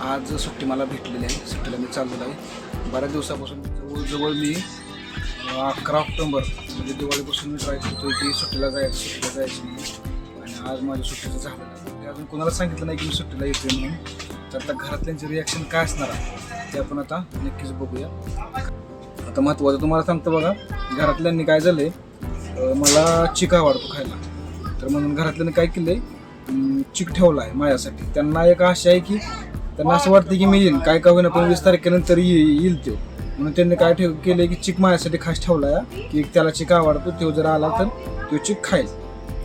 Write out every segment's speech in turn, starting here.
आज सुट्टी मला भेटलेली आहे. सुट्टीला मी चाललेलो आहे. बऱ्याच दिवसापासून जवळजवळ मी 11 ऑक्टोबर म्हणजे दिवाळीपासून मी ट्राय करतोय की सुट्टीला जायची म्हणून. आणि आज माझ्या सुट्टीचं झालं नाही. अजून कोणाला सांगितलं नाही की मी सुट्टीला येतोय म्हणून. तर आता घरातल्यांचे रिॲक्शन काय असणार आहे ते आपण आता नक्कीच बघूया. आता महत्त्वाचं तुम्हाला सांगतो बघा, घरातल्यांनी काय झालं आहे, मला चिक आवडतो खायला. तर म्हणून घरातल्यांनी काय केलं आहे, चिक ठेवला आहे माझ्यासाठी. त्यांना एक आशा आहे की त्यांना असं वाटतं की मी येईल, काय का होईना पण 20 तारखेनंतर येईल तो. म्हणून त्यांनी काय केलं की चिक माझ्यासाठी खास ठेवला आहे की त्याला चिक आवडतो, तो जर आला तर तो चिक खाईल.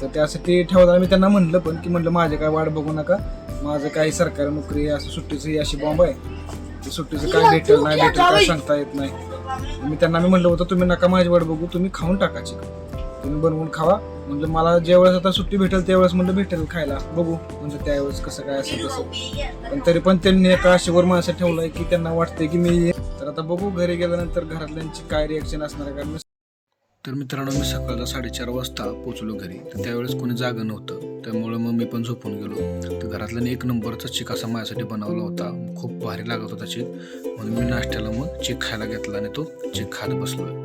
तर त्यासाठी ठेवताना मी त्यांना म्हणलं पण की म्हणलं माझे काय वाट बघू नका, माझं काही सरकारी नोकरी असं सुट्टीचं अशी बॉम्ब आहे, ते सुट्टीचं काय भेटेल नाही भेटेल काय सांगता येत नाही. मी म्हणलं होतं तुम्ही नका माझी वाट बघू, तुम्ही खाऊन टाका चिक, तुम्ही बनवून खावा. म्हणजे मला ज्यावेळेस आता सुट्टी भेटेल त्यावेळेस म्हणलं भेटेल खायला, बघू म्हणजे त्यावेळेस कसं काय असेल तसं. पण तरी पण त्यांनी एका आशेवर माझ्यासाठी ठेवलं आहे की त्यांना वाटतंय की मी. तर आता बघू घरी गेल्यानंतर घरातल्यांची काय रिॲक्शन असणार आहे. कारण तर मित्रांनो, मी सकाळचा 4:30 वाजता पोचलो घरी. तर त्यावेळेस कोणी जागं नव्हतं, त्यामुळं मग मी पण झोपून गेलो. तर घरातल्याने एक नंबरचा चिक असा माझ्यासाठी बनवला होता. खूप भारी लागत होता चिक. म्हणून मी नाश्त्याला मग चिक खायला घेतला आणि तो चिक खात बसलोय.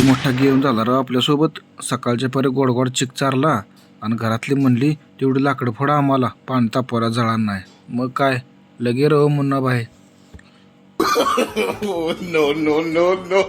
मोठा गेम झाला राव आपल्यासोबत. सकाळच्या परी गोड चिक चारला आणि घरातली म्हणली तेवढी लाकडं फोडा आम्हाला, पाणी तापवायला जळा नाही. मग काय लगे रहो मुन्ना भाई. no, no, no, no.